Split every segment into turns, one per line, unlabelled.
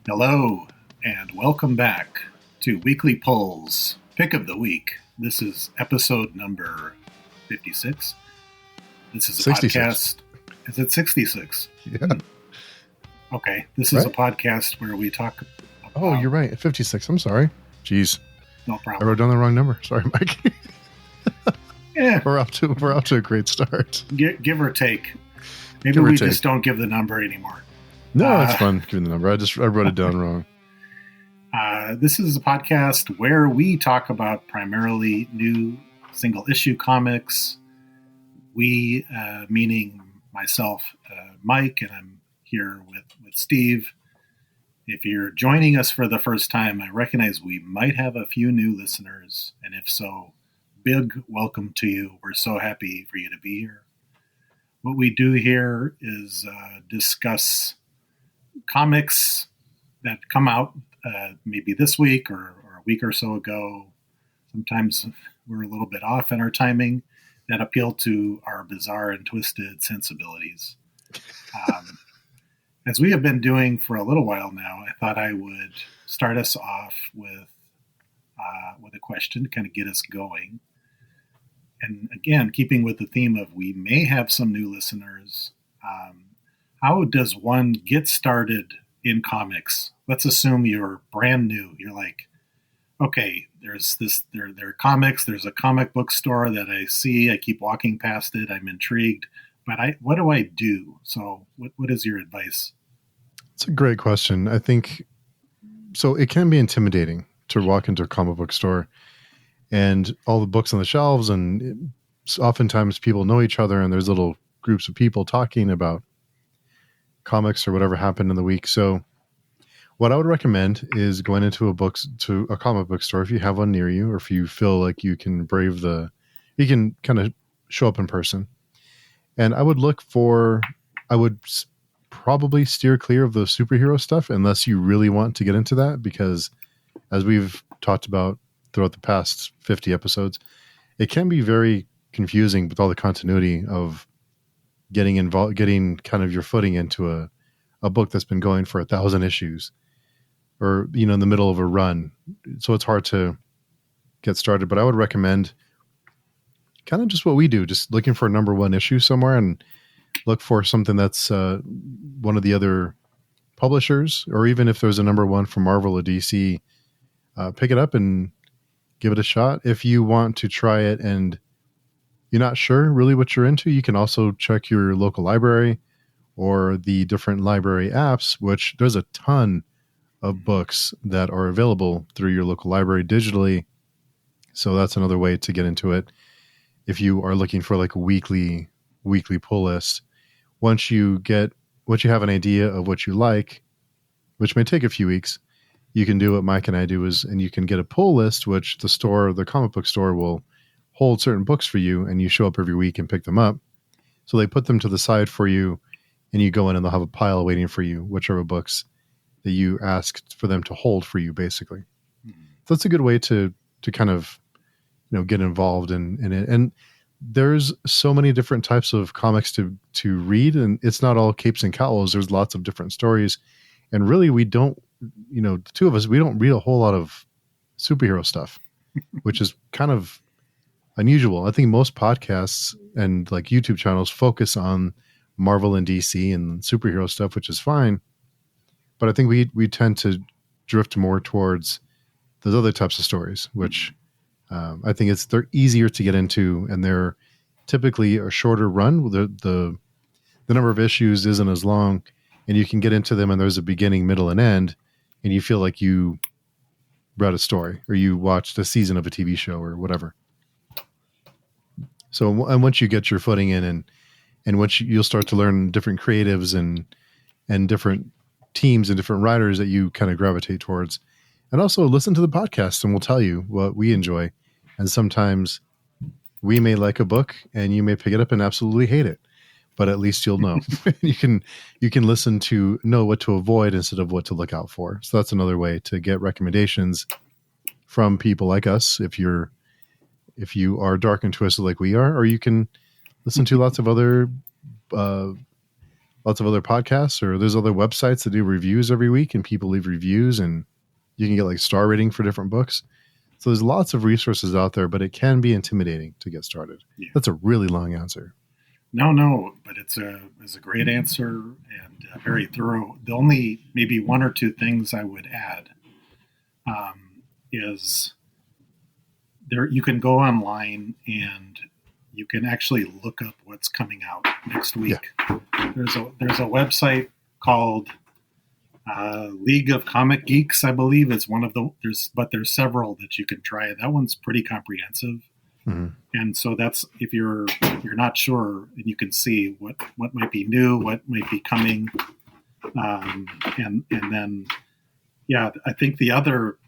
Hello, and welcome back to Weekly Polls Pick of the Week. This is episode number 56. This is a
66.
podcast. Is it 66?
Yeah.
Okay, this is a
Right?
podcast where we talk about...
Oh, you're right. 56. I'm sorry. Jeez.
No
I
problem.
wrote down the wrong number. Sorry, Mike.
Yeah,
We're off to a great start.
give or take. Maybe
Give or
we
take.
just don't give the number anymore.
No, it's fun giving the number. I wrote it down wrong.
This is a podcast where we talk about primarily new single issue comics. We, meaning myself, Mike, and I'm here with Steve. If you're joining us for the first time, I recognize we might have a few new listeners, and if so, big welcome to you. We're so happy for you to be here. What we do here is discuss comics that come out maybe this week or a week or so ago. Sometimes we're a little bit off in our timing, that appeal to our bizarre and twisted sensibilities. As we have been doing for a little while now, I thought I would start us off with a question to kind of get us going. And again, keeping with the theme of we may have some new listeners, how does one get started in comics? Let's assume you're brand new. You're like, okay, there's this, there are comics. There's a comic book store that I see. I keep walking past it. I'm intrigued, but what do I do? So what is your advice?
It's a great question. I think so. It can be intimidating to walk into a comic book store and all the books on the shelves, and oftentimes people know each other, and there's little groups of people talking about comics or whatever happened in the week. So what I would recommend is going into a comic book store if you have one near you, or if you feel like you can you can kind of show up in person. And I would probably steer clear of the superhero stuff unless you really want to get into that, because as we've talked about throughout the past 50 episodes, it can be very confusing with all the continuity of getting kind of your footing into a book that's been going for 1,000 issues, or, in the middle of a run. So it's hard to get started, but I would recommend kind of just what we do, just looking for a number one issue somewhere, and look for something that's one of the other publishers, or even if there's a number one from Marvel or DC, pick it up and give it a shot. If you want to try it and you're not sure really what you're into, you can also check your local library or the different library apps, which there's a ton of books that are available through your local library digitally. So that's another way to get into it. If you are looking for like a weekly pull list, once you have an idea of what you like, which may take a few weeks, you can do what Mike and I do and you can get a pull list, which the comic book store will hold certain books for you, and you show up every week and pick them up. So they put them to the side for you, and you go in and they'll have a pile waiting for you, whichever books that you asked for them to hold for you, basically. Mm-hmm. So that's a good way to kind of, get involved in it. And there's so many different types of comics to read, and it's not all capes and cowls. There's lots of different stories. And really, we don't, the two of us, we don't read a whole lot of superhero stuff, which is kind of unusual. I think most podcasts and like YouTube channels focus on Marvel and DC and superhero stuff, which is fine. But I think we tend to drift more towards those other types of stories, which I think they're easier to get into, and they're typically a shorter run. The number of issues isn't as long, and you can get into them, and there's a beginning, middle, and end, and you feel like you read a story or you watched a season of a TV show or whatever. So, and once you get your footing in, and once you'll start to learn different creatives and different teams and different writers that you kind of gravitate towards, and also listen to the podcast, and we'll tell you what we enjoy. And sometimes we may like a book and you may pick it up and absolutely hate it, but at least you'll know. you can listen to know what to avoid instead of what to look out for. So that's another way to get recommendations from people like us. If you are dark and twisted like we are, or you can listen to lots of other lots of other podcasts, or there's other websites that do reviews every week, and people leave reviews, and you can get like star rating for different books. So there's lots of resources out there, but it can be intimidating to get started.
Yeah.
That's a really long answer.
No, but it's a great answer and very thorough. The only maybe one or two things I would add is there you can go online and you can actually look up what's coming out next week.
Yeah.
There's a website called League of Comic Geeks, I believe. It's one of there's several that you can try. That one's pretty comprehensive.
Mm-hmm.
And so that's if you're not sure, and you can see what might be new, what might be coming, and then I think the other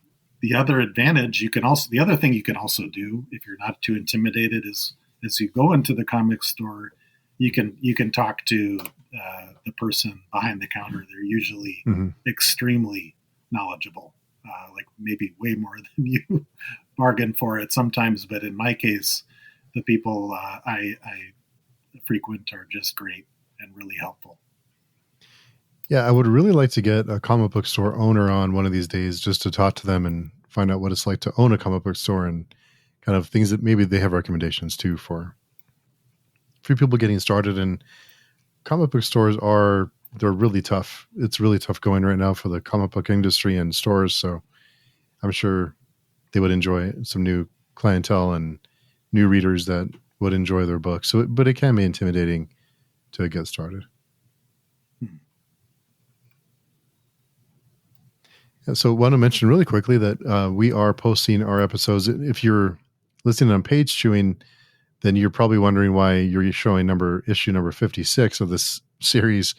advantage the other thing you can also do if you're not too intimidated is as you go into the comic store, you can talk to the person behind the counter. They're usually extremely knowledgeable, like maybe way more than you bargain for it sometimes. But in my case, the people I frequent are just great and really helpful.
Yeah, I would really like to get a comic book store owner on one of these days just to talk to them and find out what it's like to own a comic book store and kind of things that maybe they have recommendations too for people getting started. And comic book stores they're really tough. It's really tough going right now for the comic book industry and stores. So I'm sure they would enjoy some new clientele and new readers that would enjoy their books. So, but it can be intimidating to get started. So I want to mention really quickly that we are posting our episodes. If you're listening on Page Chewing, then you're probably wondering why you're showing issue number 56 of this series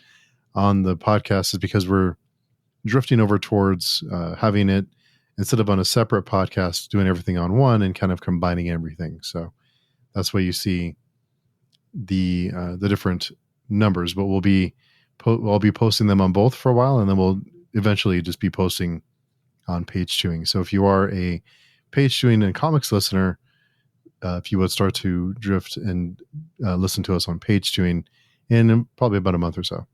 on the podcast is because we're drifting over towards having it instead of on a separate podcast, doing everything on one and kind of combining everything. So that's why you see the different numbers, but I'll be posting them on both for a while, and then we'll eventually just be posting on Page Chewing. So if you are a Page Chewing and comics listener, if you would start to drift and listen to us on Page Chewing in probably about a month or so.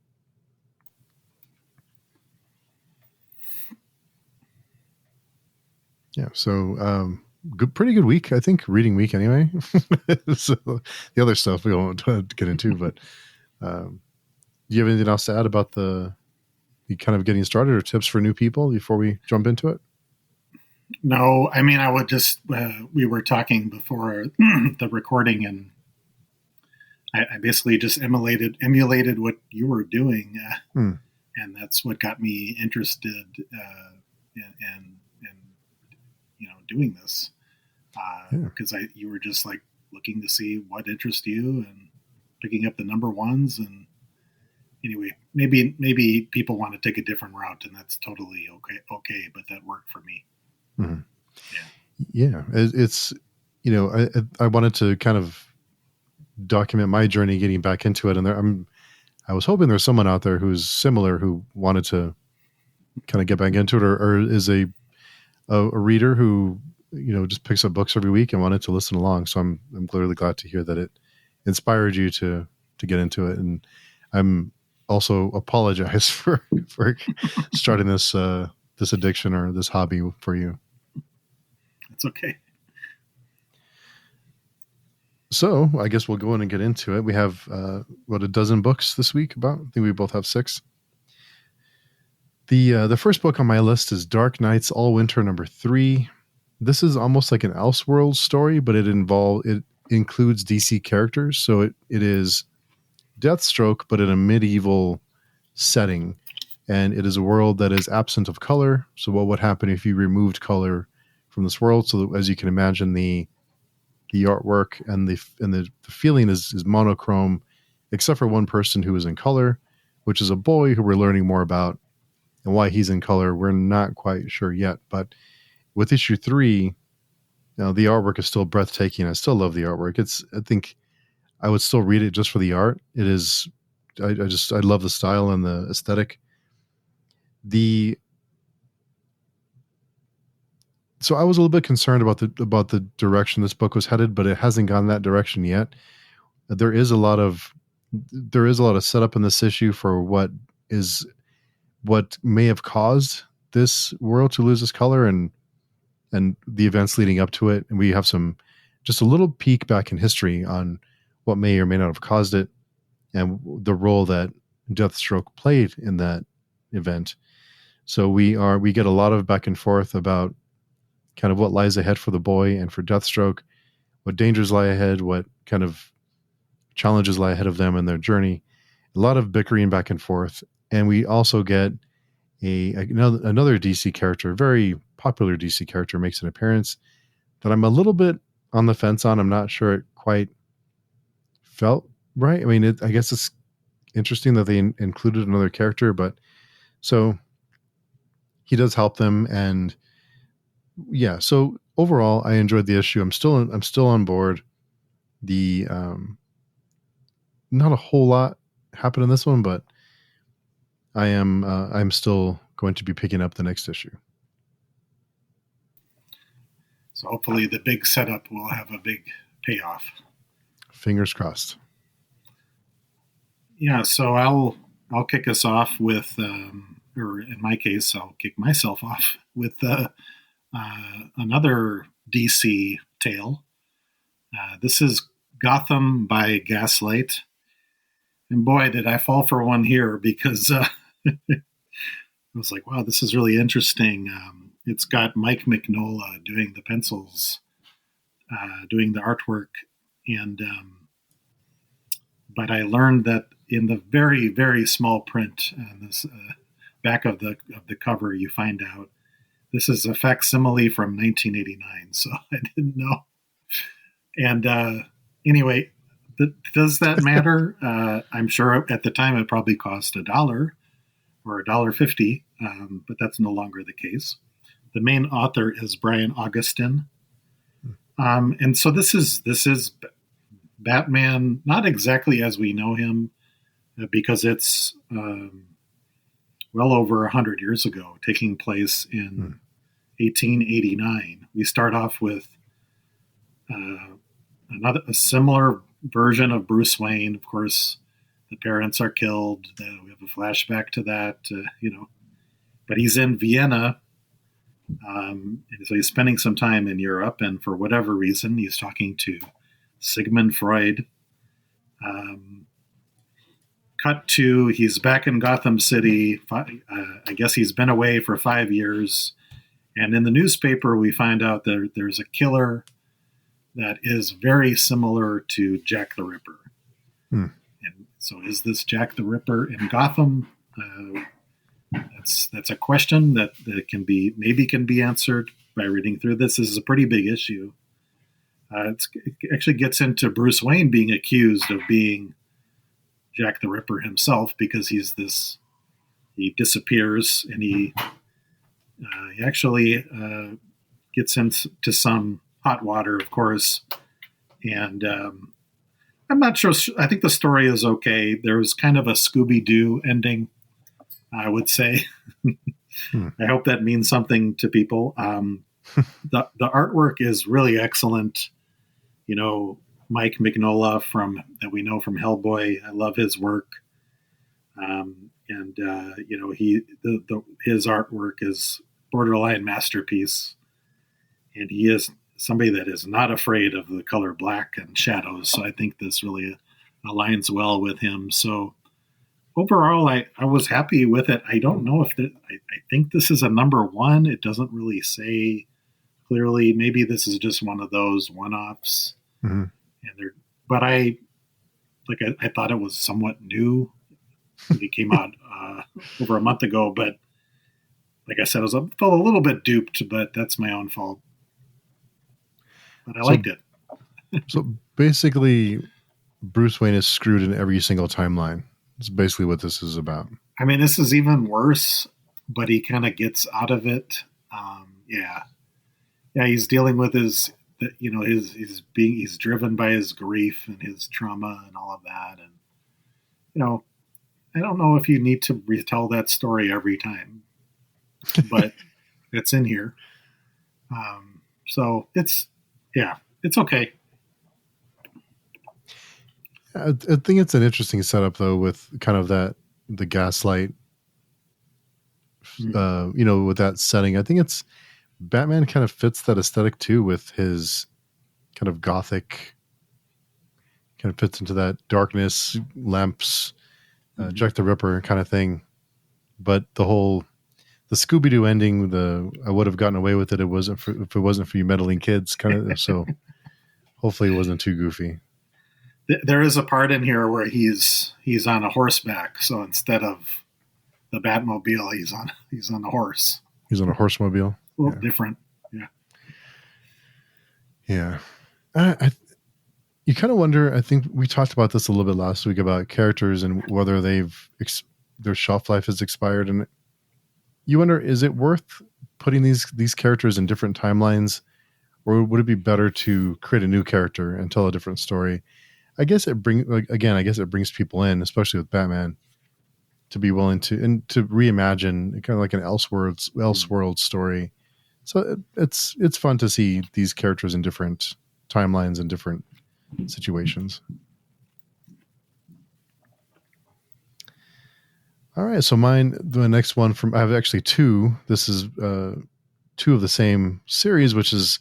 Yeah, so pretty good week, I think, reading week anyway. So the other stuff we won't get into, but do you have anything else to add about the kind of getting started or tips for new people before we jump into it?
No, I mean, I would just, we were talking before the recording, and I basically just emulated what you were doing. And that's what got me interested in doing this. Because you were just like looking to see what interests you and picking up the number ones. And anyway, maybe people want to take a different route, and that's totally okay. But that worked for me.
Mm-hmm. Yeah. It's, I wanted to kind of document my journey getting back into it. And I was hoping there's someone out there who's similar, who wanted to kind of get back into it, or is a reader who, just picks up books every week and wanted to listen along. So I'm clearly glad to hear that it inspired you to get into it. And I'm also apologize for starting this addiction or this hobby for you.
It's okay.
So I guess we'll go in and get into it. We have a dozen books this week. I think we both have 6. The first book on my list is Dark Nights All Winter number 3. This is almost like an Elseworlds story, but it includes DC characters. So it is Deathstroke, but in a medieval setting, and it is a world that is absent of color. So what would happen if you removed color from this world? So as you can imagine, the artwork and the feeling is monochrome, except for one person who is in color, which is a boy who we're learning more about, and why he's in color we're not quite sure yet. But with issue 3, the artwork is still breathtaking. I still love the artwork. I think I would still read it just for the art. It is, I love the style and the aesthetic. So I was a little bit concerned about the direction this book was headed, but it hasn't gone that direction yet. There is a lot of there is a lot of setup in this issue for what may have caused this world to lose its color and the events leading up to it. And we have just a little peek back in history on what may or may not have caused it and the role that Deathstroke played in that event. So we get a lot of back and forth about kind of what lies ahead for the boy and for Deathstroke, what dangers lie ahead, what kind of challenges lie ahead of them in their journey. A lot of bickering back and forth. And we also get another DC character, very popular DC character, makes an appearance that I'm a little bit on the fence on. I'm not sure it quite felt right. I mean, I guess it's interesting that they included another character, but so he does help them. And yeah, so overall, I enjoyed the issue. I'm still on board. The not a whole lot happened in this one, but I'm still going to be picking up the next issue.
So hopefully the big setup will have a big payoff.
Fingers crossed.
Yeah, so I'll kick us off with, or in my case, I'll kick myself off with another DC tale. This is Gotham by Gaslight. And boy, did I fall for one here because I was like, wow, this is really interesting. It's got Mike Mignola doing the pencils, doing the artwork. And but I learned that in the very, very small print on this back of the cover, you find out this is a facsimile from 1989. So I didn't know. And anyway, does that matter? I'm sure at the time it probably cost $1 or $1.50, but that's no longer the case. The main author is Brian Augustin, and so this is Batman, not exactly as we know him, because it's well over 100 years ago, taking place in 1889. We start off with a similar version of Bruce Wayne. Of course, the parents are killed. We have a flashback to that, but he's in Vienna. And so he's spending some time in Europe, and for whatever reason, he's talking to Sigmund Freud. Cut to, he's back in Gotham City. I guess he's been away for 5 years. And in the newspaper, we find out that there's a killer that is very similar to Jack the Ripper. And so is this Jack the Ripper in Gotham? That's a question that can be answered by reading through this. This is a pretty big issue. It actually gets into Bruce Wayne being accused of being Jack the Ripper himself because he disappears, and he actually gets into some hot water, of course. And I'm not sure. I think the story is okay. There was kind of a Scooby-Doo ending, I would say. I hope that means something to people. The artwork is really excellent. Mike Mignola that we know from Hellboy. I love his work. His artwork is borderline masterpiece. And he is somebody that is not afraid of the color black and shadows. So I think this really aligns well with him. So overall, I was happy with it. I don't know if I think this is a number one. It doesn't really say clearly. Maybe this is just one of those one-offs.
Mm-hmm.
But I thought it was somewhat new. It came out over a month ago, but like I said, I felt a little bit duped, but that's my own fault. But I liked it.
So basically, Bruce Wayne is screwed in every single timeline. That's basically what this is about. I
mean, this is even worse, but he kind of gets out of it. He's dealing with he's driven by his grief and his trauma and all of that. And, I don't know if you need to retell that story every time, but it's in here. So it's okay.
I think it's an interesting setup though, with kind of the gaslight, with that setting. I think it's Batman kind of fits that aesthetic too, with his kind of gothic, kind of fits into that darkness, lamps, Jack the Ripper kind of thing. But the Scooby Doo ending, I would have gotten away with it. If it wasn't for you meddling kids, kind of. So hopefully it wasn't too goofy.
There is a part in here where he's on a horseback, so instead of the Batmobile, he's on a horse.
He's on a horsemobile.
A little different. Yeah.
Yeah. You kind of wonder, I think we talked about this a little bit last week about characters and whether their shelf life has expired. And you wonder, is it worth putting these characters in different timelines, or would it be better to create a new character and tell a different story? I guess it brings people in, especially with Batman, to be willing to reimagine kind of like an Elseworld story. So it's fun to see these characters in different timelines and different situations. All right, so the next one I have actually two. This is two of the same series, which is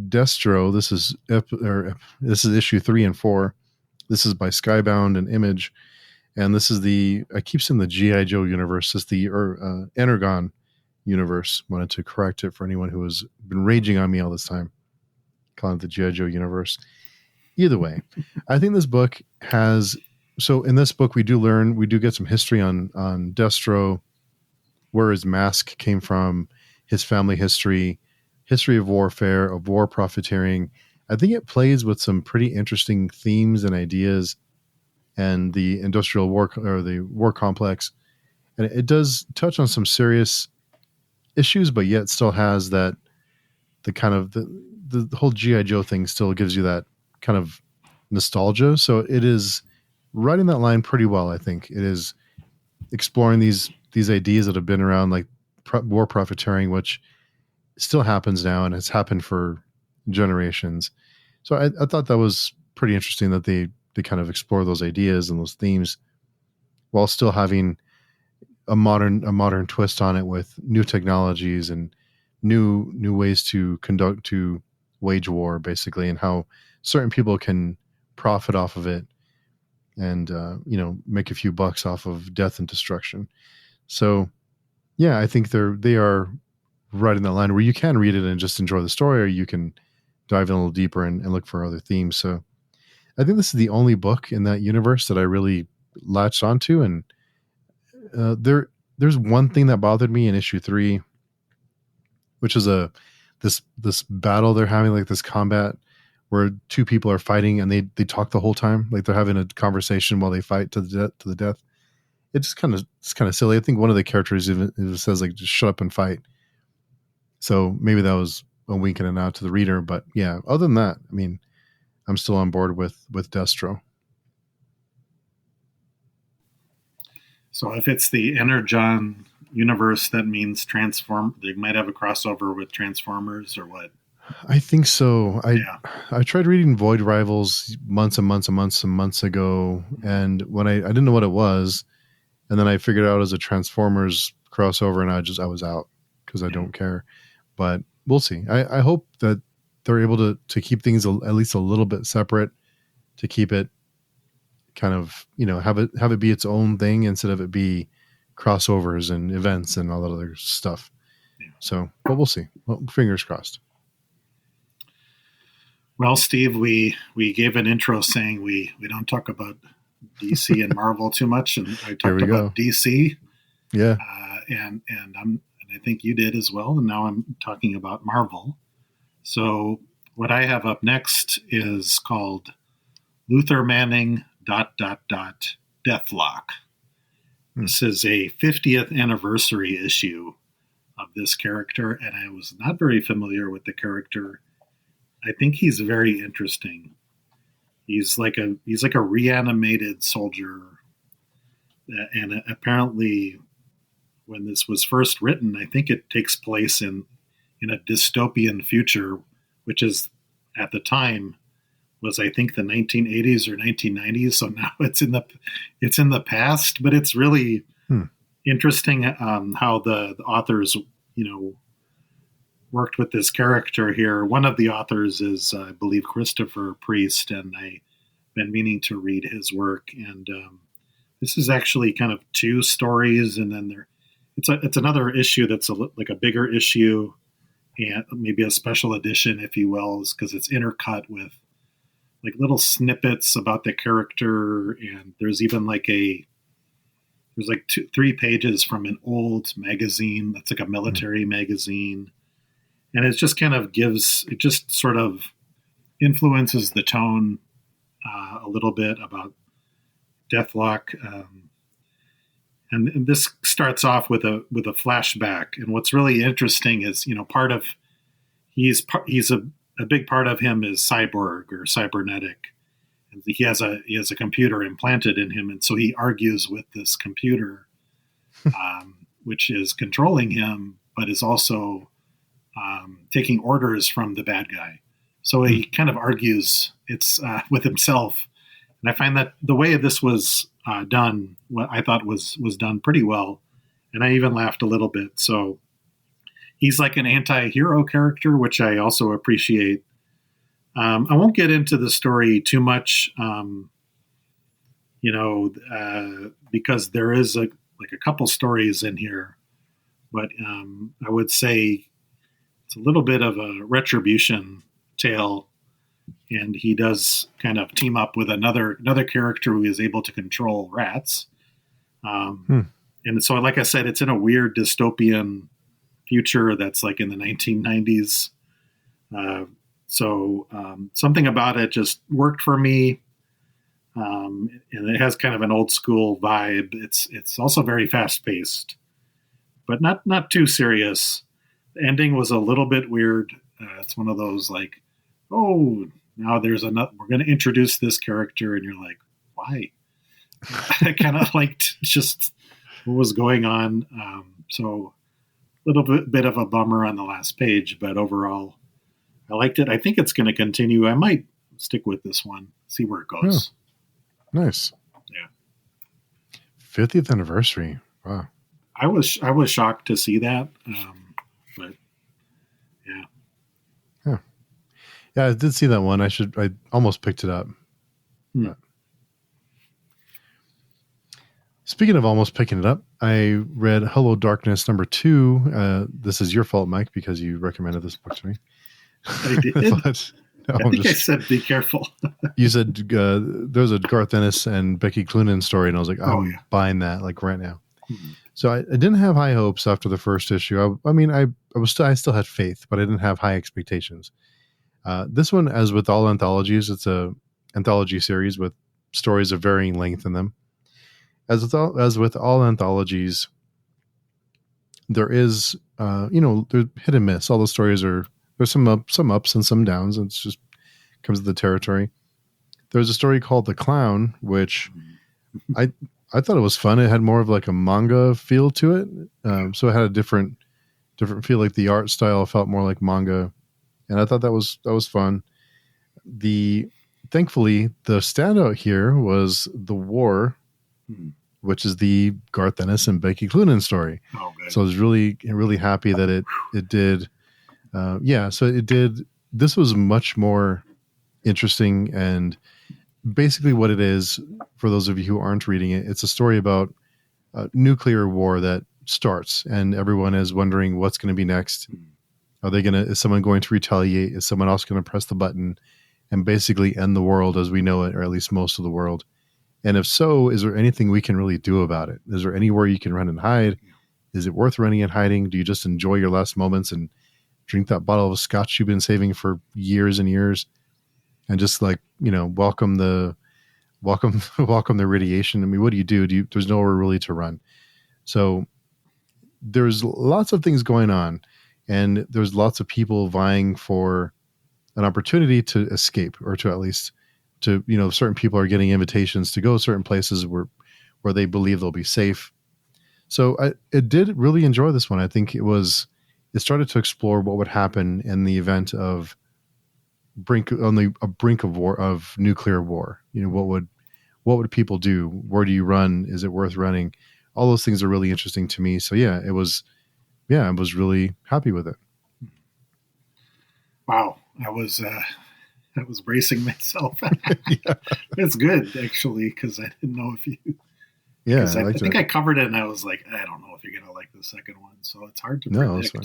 Destro. This is issue 3 and 4. This is by Skybound and Image, and this is I keep saying the G.I. Joe universe. It's the Energon universe. Wanted to correct it for anyone who has been raging on me all this time, calling it the G.I. Joe universe. Either way, I think this book has. So in this book, we do get some history on Destro, where his mask came from, his family history of warfare, of war profiteering. I think it plays with some pretty interesting themes and ideas, and the industrial war, or the war complex, and it does touch on some serious issues, but yet still has that the kind of the whole G.I. Joe thing still gives you that kind of nostalgia. So it is writing that line pretty well. I think it is exploring these ideas that have been around, like war profiteering, which still happens now and has happened for generations. So I thought that was pretty interesting that they kind of explore those ideas and those themes while still having a modern twist on it, with new technologies and new ways to wage war, basically, and how certain people can profit off of it and make a few bucks off of death and destruction. So yeah, I think they are right in that line where you can read it and just enjoy the story, or you can dive in a little deeper and look for other themes. So I think this is the only book in that universe that I really latched onto. And there's one thing that bothered me in issue 3, which is this battle they're having, like this combat where two people are fighting and they talk the whole time, like they're having a conversation while they fight to the death. It's kind of silly. I think one of the characters even says, like, just shut up and fight. So maybe that was a wink and a nod to the reader. But yeah, other than that, I mean, I'm still on board with Destro.
So if it's the Energon universe, that means they might have a crossover with Transformers, or what?
I think so. I tried reading Void Rivals months ago, and when I didn't know what it was, and then I figured out it was a Transformers crossover, and I was out because I don't care. But we'll see. I hope that they're able to keep things at least a little bit separate, to keep it kind of, have it be its own thing instead of it be crossovers and events and all that other stuff. Yeah. So, but we'll see. Well, fingers crossed.
Well, Steve, we gave an intro saying we don't talk about DC and Marvel too much, and I talked about DC.
Yeah,
and I think you did as well. And now I'm talking about Marvel. So what I have up next is called Luther Manning ... Deathlock. This is a 50th anniversary issue of this character, and I was not very familiar with the character. I think he's very interesting. He's like a reanimated soldier, and apparently, when this was first written, I think it takes place in a dystopian future, which is at the time was, I think, the 1980s or 1990s. So now it's in the past, but it's really interesting how the authors, worked with this character here. One of the authors is, I believe, Christopher Priest, and I've been meaning to read his work. And this is actually kind of two stories, and then it's another issue that's like a bigger issue, and maybe a special edition, if you will, because it's intercut with like little snippets about the character, and there's even like there's like 3 pages from an old magazine that's like a military magazine. And it just kind of it just sort of influences the tone a little bit about Deathlock. And this starts off with a flashback. And what's really interesting is, part of he's a big part of him is cyborg or cybernetic. And he has a computer implanted in him, and so he argues with this computer, which is controlling him, but is also taking orders from the bad guy. So he kind of argues with himself. And I find that the way this was done, what I thought was done pretty well. And I even laughed a little bit. So he's like an anti-hero character, which I also appreciate. I won't get into the story too much, because there is a couple stories in here. But I would say it's a little bit of a retribution tale, and he does kind of team up with another character who is able to control rats. And so, like I said, it's in a weird dystopian future that's like in the 1990s. So something about it just worked for me. And it has kind of an old school vibe. It's also very fast paced, but not too serious. The ending was a little bit weird. It's one of those like, oh, now there's we're going to introduce this character, and you're like, why? I kind of liked just what was going on. So a little bit of a bummer on the last page, but overall, I liked it. I think it's going to continue. I might stick with this one, see where it goes.
Oh, nice.
Yeah.
50th anniversary. Wow.
I was shocked to see that. But yeah.
Yeah, I did see that one. I almost picked it up. Speaking of almost picking it up, I read Hello Darkness #2. This is your fault, Mike, because you recommended this book to me.
I did. I said be careful.
You said there's a Garth Ennis and Becky Cloonan story, and I was like, I'm buying that like right now. Mm-hmm. So I didn't have high hopes after the first issue. I still had faith, but I didn't have high expectations. This one, as with all anthologies, it's a anthology series with stories of varying length in them. As with all anthologies, there is, there's hit and miss. All the stories there's some ups and some downs. And it's just comes with the territory. There's a story called The Clown, which I thought it was fun. It had more of like a manga feel to it. So it had a different feel. Like the art style felt more like manga. And I thought that was fun. Thankfully, the standout here was The War, which is the Garth Ennis and Becky Cloonan story.
Oh, good.
So I was really, really happy that it did. So it did. This was much more interesting, and basically what it is, for those of you who aren't reading it, it's a story about a nuclear war that starts, and everyone is wondering what's going to be next. Is someone going to retaliate? Is someone else going to press the button and basically end the world as we know it, or at least most of the world? And if so, is there anything we can really do about it? Is there anywhere you can run and hide? Is it worth running and hiding? Do you just enjoy your last moments and drink that bottle of scotch you've been saving for years and years, and just welcome the radiation? I mean, what do you do? There's nowhere really to run. So there's lots of things going on, and there's lots of people vying for an opportunity to escape, or to at least certain people are getting invitations to go certain places where they believe they'll be safe. So I did really enjoy this one. I think it started to explore what would happen in the event of a brink of war, of nuclear war. What would people do? Where do you run? Is it worth running? All those things are really interesting to me. So yeah, I was really happy with it.
Wow, I was bracing myself.
Yeah.
It's good actually because I didn't know if you
Yeah,
because
I
I
liked
think
it.
I covered it and I was like, I don't know if you're gonna like the second one, so it's hard to
No, that's fine.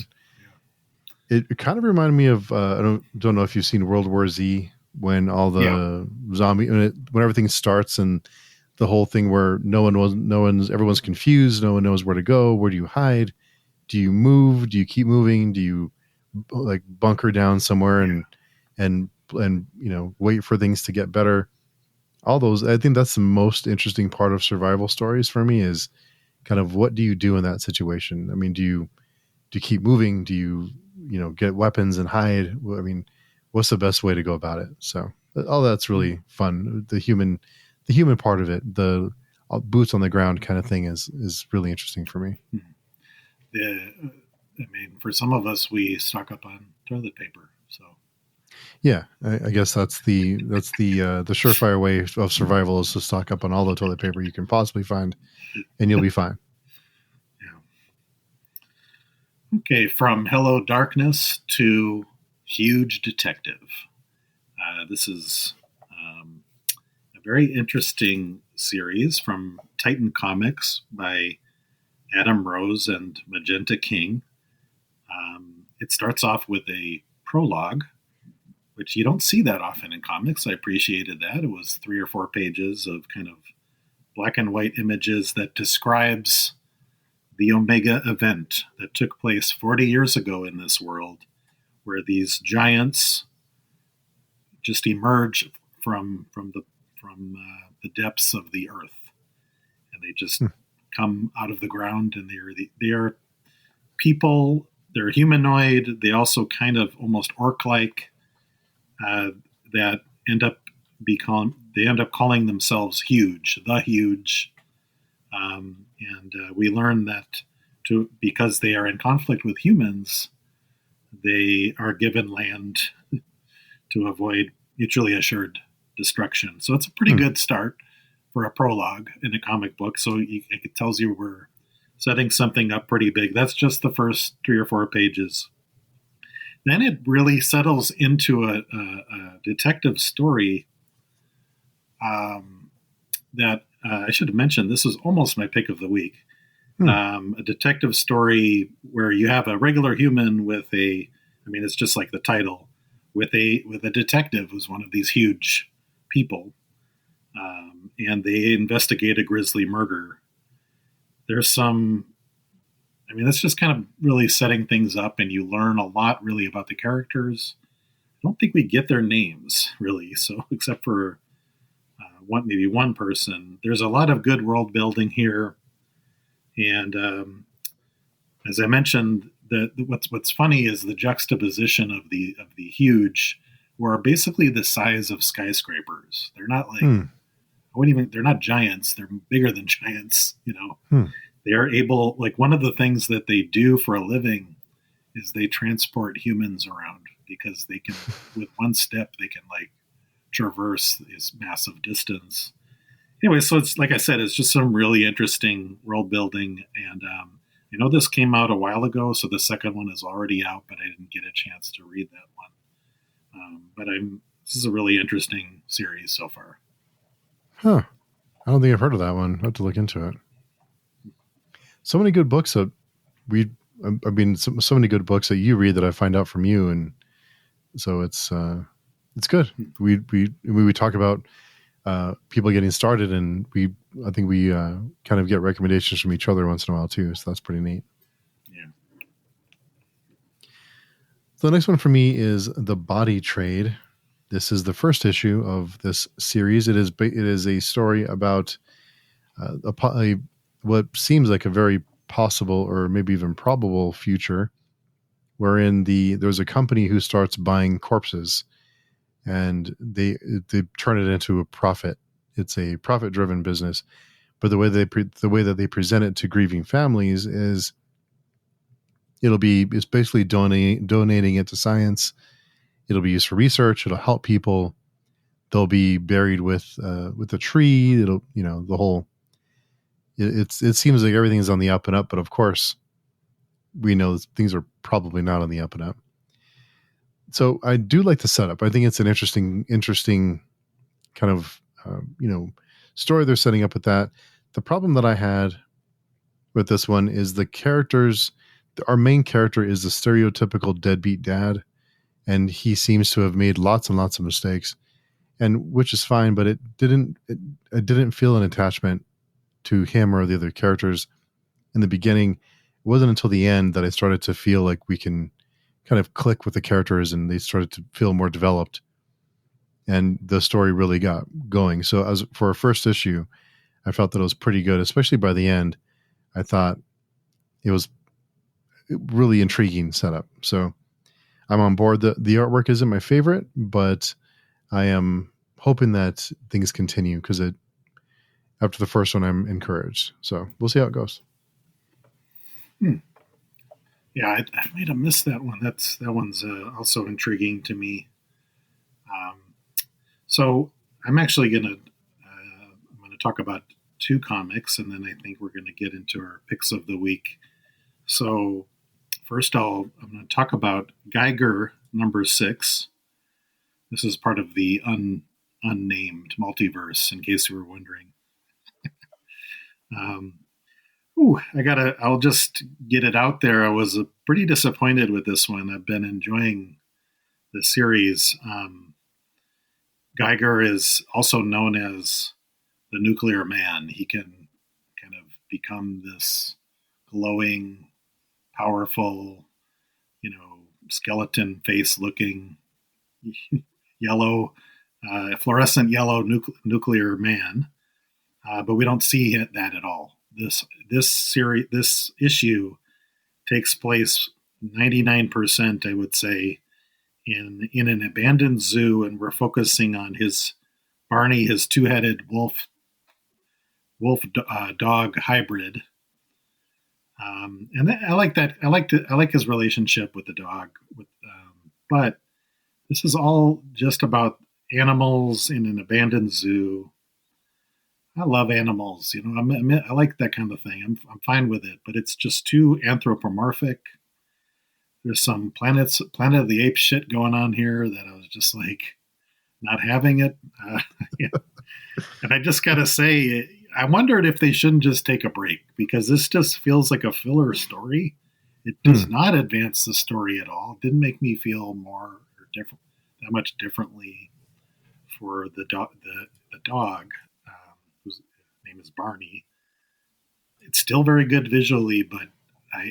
predict.
It kind of reminded me of I don't know if you've seen World War Z, when all
Yeah,
the when everything starts and the whole thing where everyone's confused, no one knows where to go, where do you hide, do you move, do you keep moving, do you like bunker down somewhere
yeah,
and wait for things to get better. All those, I think that's the most interesting part of survival stories for me, is kind of what do you do in that situation. I mean, do you keep moving? Do you get weapons and hide? I mean, what's the best way to go about it? So all that's
yeah.
really fun. The human part of it, the boots on the ground kind of thing, is really interesting for me.
I mean, for some of us, we stock up on toilet paper. So
Yeah, I guess the surefire way of survival is to stock up on all the toilet paper you can possibly find, and you'll be fine.
yeah. Okay, from Hello Darkness to Huge Detective. This is a very interesting series from Titan Comics by Adam Rose and Magenta King. It starts off with a prologue, which you don't see that often in comics. I appreciated that. It was 3 or 4 pages of kind of black and white images that describes the Omega event that took place 40 years ago in this world, where these giants just emerge from the depths of the earth, and they just
Hmm.
come out of the ground, and they are people. They're humanoid. They also kind of almost orc-like. Uh, that end up they end up calling themselves Huge, the Huge, and we learn that because they are in conflict with humans, they are given land to avoid mutually assured destruction. So it's a pretty
Hmm.
good start for a prologue in a comic book. So it tells you we're setting something up pretty big. That's just the first 3 or 4 pages. Then it really settles into a detective story that I should have mentioned. This is almost my pick of the week.
Hmm.
A detective story where you have a regular human with I mean, it's just like the title, with a detective who's one of these huge people, and they investigate a grisly murder. There's some, I mean, that's just kind of really setting things up, and you learn a lot really about the characters. I don't think we get their names really, so except for maybe one person. There's a lot of good world building here, and as I mentioned, what's funny is the juxtaposition of the huge, who are basically the size of skyscrapers. They're not like
Hmm.
I wouldn't even. They're not giants. They're bigger than giants.
Hmm.
They are able. Like one of the things that they do for a living is they transport humans around because they can, with one step, they can like traverse this massive distance. Anyway, so it's like I said, it's just some really interesting world building, and I know this came out a while ago, so the second one is already out, but I didn't get a chance to read that one. But this is a really interesting series so far.
Huh. I don't think I've heard of that one. I have to look into it. So many good books that we, I mean, so many good books that you read that I find out from you, and so it's good. We talk about people getting started, and I think we kind of get recommendations from each other once in a while too. So that's pretty neat.
Yeah.
So the next one for me is The Body Trade. This is the first issue of this series. It is a story about what seems like a very possible or maybe even probable future, wherein there's a company who starts buying corpses, and they turn it into a profit. It's a profit driven business, but the way that they present it to grieving families is it's basically donating it to science, It'll be used for research. It'll help people. They'll be buried with a tree. It'll, the whole. It seems like everything is on the up and up, but of course, we know things are probably not on the up and up. So I do like the setup. I think it's an interesting kind of story they're setting up with that. The problem that I had with this one is the characters. Our main character is the stereotypical deadbeat dad, and he seems to have made lots and lots of mistakes, and which is fine. But it I didn't feel an attachment to him or the other characters in the beginning. It wasn't until the end that I started to feel like we can kind of click with the characters, and they started to feel more developed, and the story really got going. So as for a first issue, I felt that it was pretty good, especially by the end. I thought it was really intriguing setup. So I'm on board. The artwork isn't my favorite, but I am hoping that things continue because after the first one, I'm encouraged. So we'll see how it goes.
Yeah, I might have missed that one. That one's also intriguing to me. So I'm actually gonna talk about two comics, and then I think we're gonna get into our picks of the week. So first, I'm going to talk about Geiger number 6. This is part of the unnamed multiverse, in case you were wondering. I'll just get it out there. I was pretty disappointed with this one. I've been enjoying the series. Geiger is also known as the nuclear man. He can kind of become this glowing, powerful, skeleton face looking yellow, fluorescent yellow nuclear man. But we don't see that at all. This issue takes place 99%, I would say, in an abandoned zoo, and we're focusing on Barney, his two-headed wolf dog hybrid. And I like that. I like his relationship with the dog. But this is all just about animals in an abandoned zoo. I love animals. I like that kind of thing. I'm fine with it, but it's just too anthropomorphic. There's some Planet of the Apes shit going on here that I was just like not having it. Yeah. And I just gotta say, I wondered if they shouldn't just take a break, because this just feels like a filler story. It does not advance the story at all. It didn't make me feel more or different that much differently for the dog, whose name is Barney. It's still very good visually, but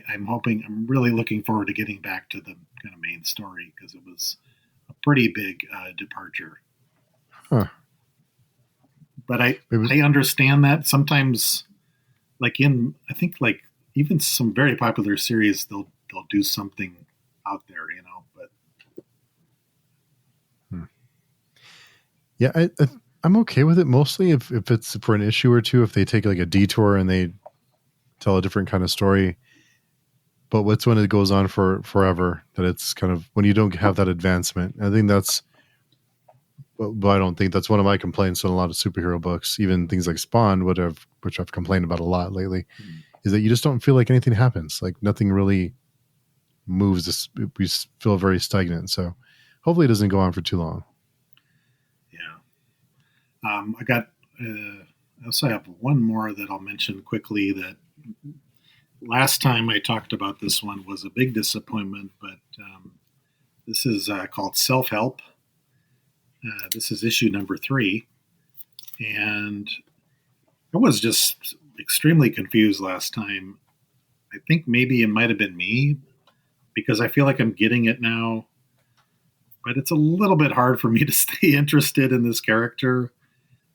I'm really looking forward to getting back to the kind of main story, because it was a pretty big departure.
Huh.
But I understand that sometimes, like I think like even some very popular series, they'll do something out there, but
yeah, I'm okay with it mostly if it's for an issue or two, if they take like a detour and they tell a different kind of story. But what's when it goes on for forever, that it's kind of when you don't have that advancement. I think but I don't think that's one of my complaints on a lot of superhero books, even things like Spawn, which I've complained about a lot lately, is that you just don't feel like anything happens. Like nothing really moves. We feel very stagnant. So hopefully it doesn't go on for too long.
Yeah. I also have one more that I'll mention quickly. That last time I talked about this one was a big disappointment, but this is called Self-Help. This is issue number 3, and I was just extremely confused last time. I think maybe it might have been me, because I feel like I'm getting it now, but it's a little bit hard for me to stay interested in this character.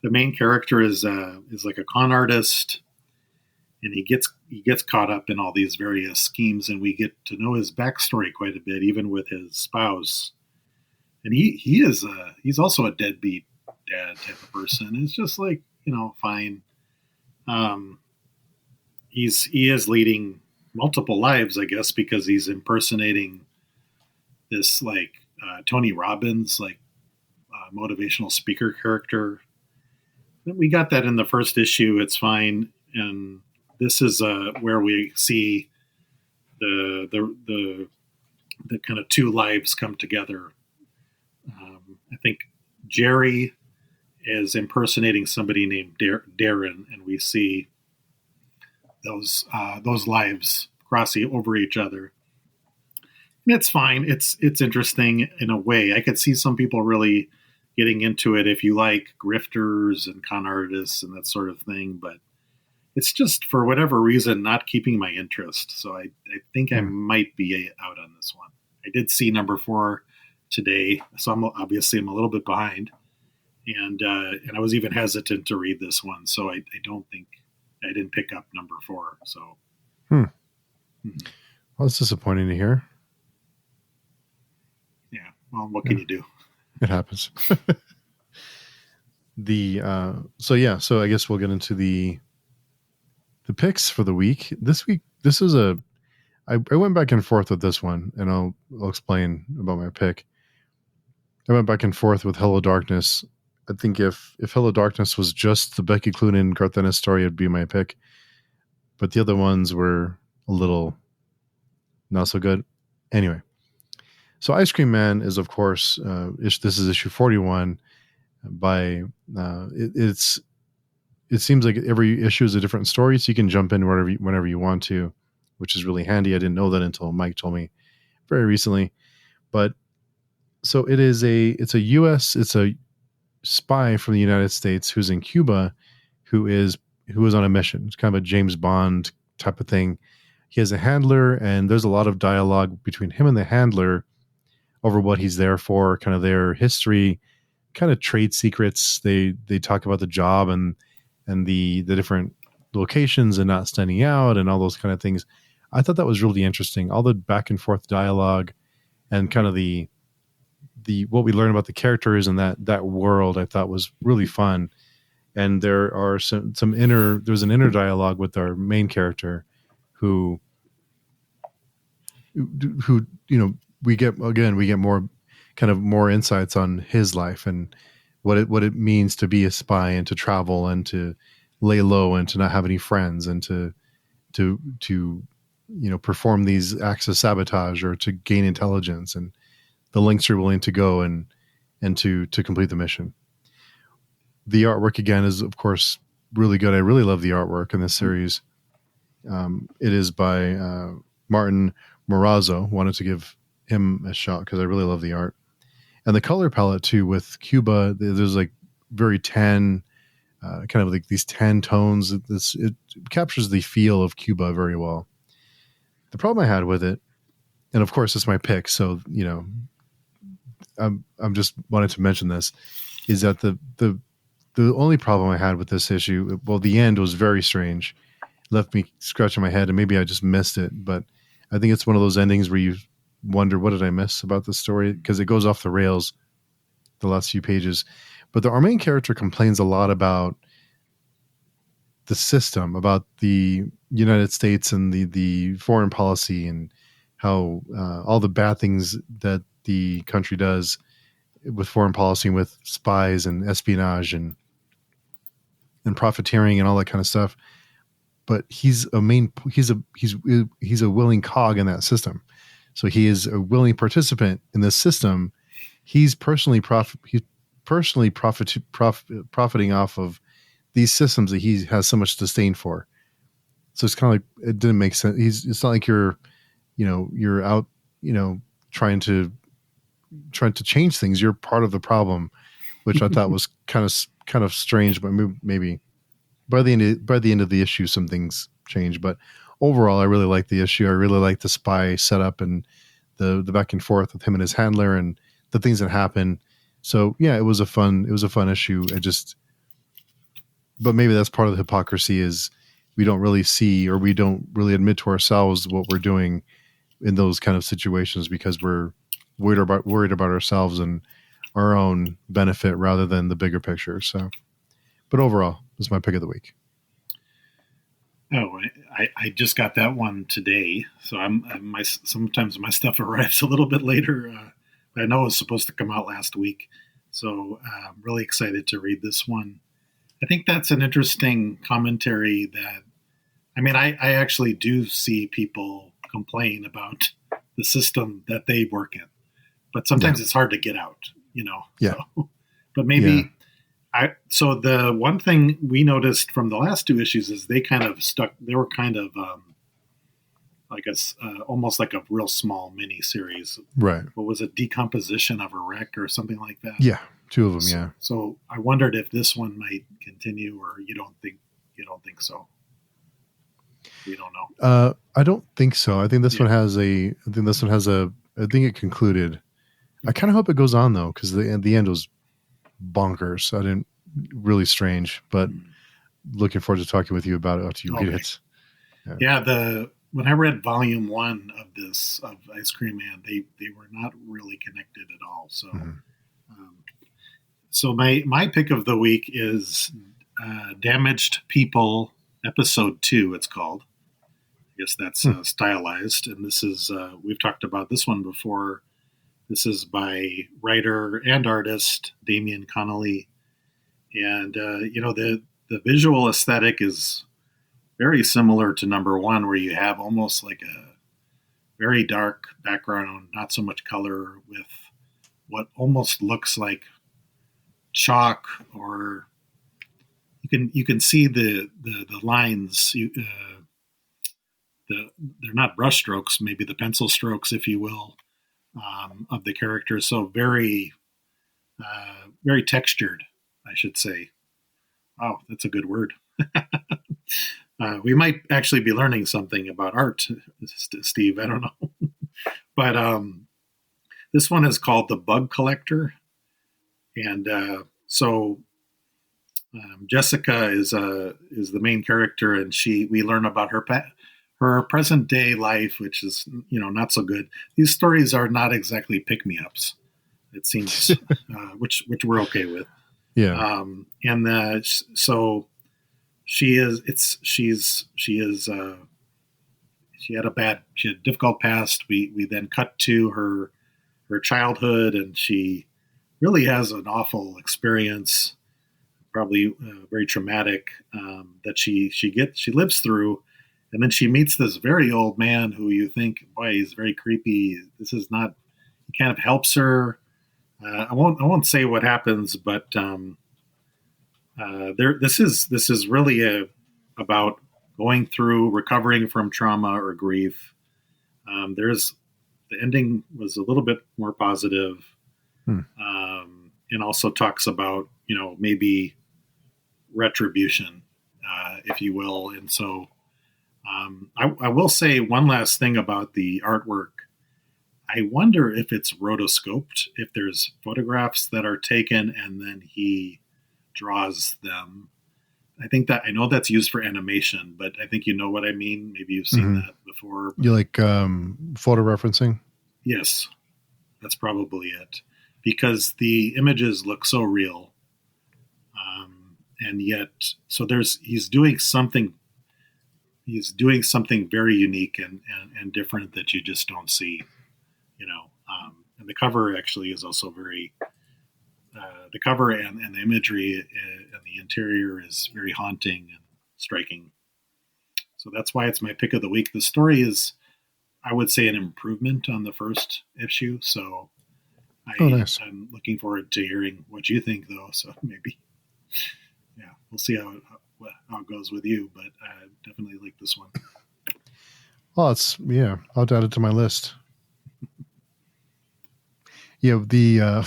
The main character is like a con artist, and he gets caught up in all these various schemes, and we get to know his backstory quite a bit, even with his spouse. And he's also a deadbeat dad type of person. It's just like, fine. He is leading multiple lives, I guess, because he's impersonating this like Tony Robbins, like motivational speaker character. We got that in the first issue. It's fine, and this is where we see the kind of two lives come together. I think Jerry is impersonating somebody named Darren, and we see those lives crossing over each other. And it's fine. It's interesting in a way. I could see some people really getting into it if you like grifters and con artists and that sort of thing, but it's just for whatever reason not keeping my interest. So I think I might be out on this one. I did see number 4 today, so I'm a little bit behind, and I was even hesitant to read this one. So I don't think I didn't pick up number 4. So,
well, it's disappointing to hear.
Yeah. Well, what can you do?
It happens. So I guess we'll get into the picks for the week. This week, this is I went back and forth with this one, and I'll explain about my pick. I went back and forth with Hello Darkness. I think if Hello Darkness was just the Becky Cloonan Garth Ennis story, it'd be my pick. But the other ones were a little not so good. Anyway, so Ice Cream Man is, of course, this is issue 41 by it seems like every issue is a different story, so you can jump in whenever you want to, which is really handy. I didn't know that until Mike told me very recently. But so it's a spy from the United States who's in Cuba, who is on a mission. It's kind of a James Bond type of thing. He has a handler, and there's a lot of dialogue between him and the handler over what he's there for, kind of their history, kind of trade secrets. They talk about the job and the different locations and not standing out and all those kind of things. I thought that was really interesting. All the back and forth dialogue and kind of the what we learn about the characters and that world, I thought was really fun. And there are there's an inner dialogue with our main character who we get more insights on his life and what it means to be a spy and to travel and to lay low and to not have any friends and to perform these acts of sabotage or to gain intelligence and the lengths you're willing to go and to complete the mission. The artwork again is of course really good. I really love the artwork in this series. It is by Martin Morazzo. Wanted to give him a shot because I really love the art. And the color palette too with Cuba, there's like very tan, kind of like these tan tones. It captures the feel of Cuba very well. The problem I had with it, and of course it's my pick, so I'm just wanted to mention this, is that the only problem I had with this issue, well, the end was very strange. Left me scratching my head, and maybe I just missed it, but I think it's one of those endings where you wonder, what did I miss about the story? Because it goes off the rails the last few pages. But our main character complains a lot about the system, about the United States and the foreign policy and how all the bad things that the country does with foreign policy and with spies and espionage and profiteering and all that kind of stuff. But he's a willing cog in that system. So he is a willing participant in this system. He's personally profiting off of these systems that he has so much disdain for. So it's kind of like, it didn't make sense. It's not like you're out, trying to change things. You're part of the problem, which I thought was kind of strange, but maybe by the end of the issue, some things change. But overall, I really like the issue. I really like the spy setup and the back and forth with him and his handler and the things that happen. So yeah, it was a fun issue. But maybe that's part of the hypocrisy is we don't really see, or we don't really admit to ourselves what we're doing in those kind of situations because we're worried about ourselves and our own benefit rather than the bigger picture. So, but overall, this is my pick of the week.
Oh, I just got that one today, so sometimes my stuff arrives a little bit later. I know it was supposed to come out last week. So I'm really excited to read this one. I think that's an interesting commentary that, I mean, I actually do see people complain about the system that they work in, but sometimes it's hard to get out,
Yeah.
So, but maybe so the one thing we noticed from the last two issues is they kind of stuck, they were kind of like almost like a real small mini series.
Right.
What was it? Decomposition of a wreck or something like that?
Yeah. Two of them.
So I wondered if this one might continue, or you don't think so. We don't know.
I don't think so. I think this one has I think it concluded. I kind of hope it goes on though, because the end was bonkers. I didn't really strange, but looking forward to talking with you about it after you read it.
When I read volume 1 of this of Ice Cream Man, they were not really connected at all. So, so my pick of the week is Damaged People, episode 2. It's called. I guess that's stylized, and this is we've talked about this one before. This is by writer and artist Damian Connolly, and the visual aesthetic is very similar to number 1, where you have almost like a very dark background, not so much color, with what almost looks like chalk, or you can see the lines. They're not brush strokes, maybe the pencil strokes, if you will, of the characters. So very very textured, I should say. Oh, that's a good word. We might actually be learning something about art, Steve. I don't know. But this one is called The Bug Collector. And Jessica is the main character, and we learn about her present day life, which is, not so good. These stories are not exactly pick-me-ups, it seems, which we're okay with.
Yeah.
So she had a difficult past. We then cut to her childhood, and she really has an awful experience, probably very traumatic, that she lives through. And then she meets this very old man who you think, boy, he's very creepy. This is not. He kind of helps her. I won't say what happens, but this is really about going through recovering from trauma or grief. The ending was a little bit more positive, and also talks about maybe retribution, if you will. And so I will say one last thing about the artwork. I wonder if it's rotoscoped, if there's photographs that are taken and then he draws them. I know that's used for animation, but I think you know what I mean. Maybe you've seen that before.
You like photo referencing?
Yes, that's probably it, because the images look so real, and yet he's doing something very unique and different that you just don't see. And the cover actually is also very. The cover and the imagery and the interior is very haunting and striking. So that's why it's my pick of the week. The story is, I would say, an improvement on the first issue. So
nice.
I'm looking forward to hearing what you think, though. So maybe, we'll see how it goes with you. But I definitely like this one.
Well, I'll add it to my list. Yeah, the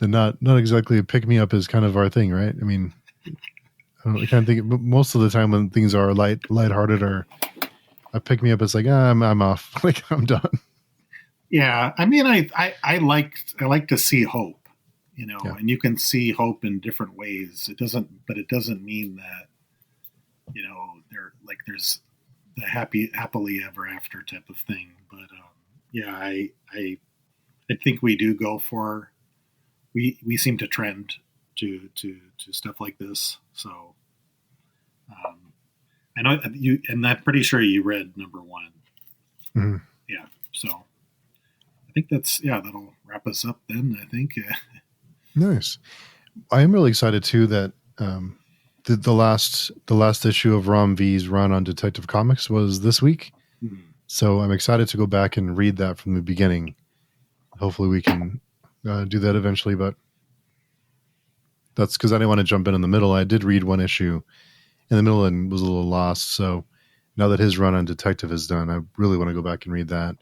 not exactly a pick me up is kind of our thing, right? I mean, I kind of think most of the time when things are lighthearted or a pick me up, it's like I'm off, like I'm done.
Yeah, I mean, I like to see hope, and you can see hope in different ways. It doesn't mean that there's the happily ever after type of thing. But I think we do go for. We seem to trend to stuff like this. So I know you, and I'm pretty sure you read number 1.
Mm-hmm.
Yeah. So I think that'll us up then, I think.
Nice. I am really excited too that the last issue of Rom V's run on Detective Comics was this week. So I'm excited to go back and read that from the beginning. Hopefully we can do that eventually, but that's because I didn't want to jump in the middle. I did read one issue in the middle and was a little lost. So now that his run on Detective is done, I really want to go back and read that.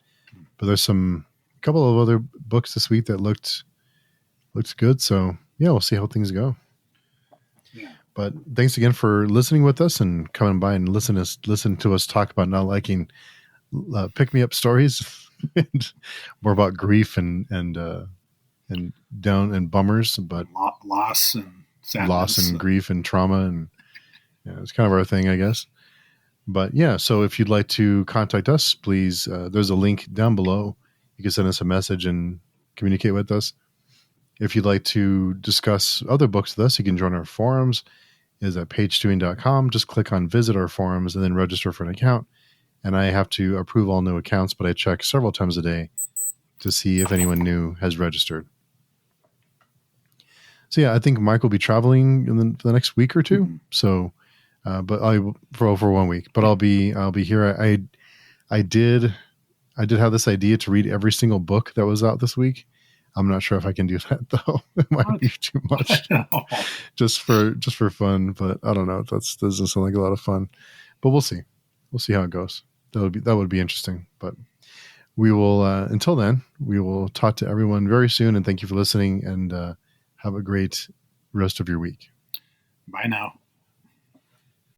But there's a couple of other books this week that looked good. So yeah, we'll see how things go.
Yeah.
But thanks again for listening with us and coming by and listen to us talk about not liking pick me up stories and more about grief and down and bummers, but
loss and sadness,
loss and grief and trauma, and it's kind of our thing, I guess. But yeah, so if you'd like to contact us, please, there's a link down below. You can send us a message and communicate with us. If you'd like to discuss other books with us, you can join our forums. It is at pagestewing.com. Just click on visit our forums and then register for an account. And I have to approve all new accounts, but I check several times a day to see if anyone new has registered. So yeah, I think Mike will be traveling in the next week or two. Mm-hmm. So, but for 1 week. But I'll be here. I did have this idea to read every single book that was out this week. I'm not sure if I can do that though. It might be too much, just for fun. But I don't know. That doesn't sound like a lot of fun. But we'll see. We'll see how it goes. That would be interesting. But we will. Until then, we will talk to everyone very soon. And thank you for listening. And have a great rest of your week.
Bye now.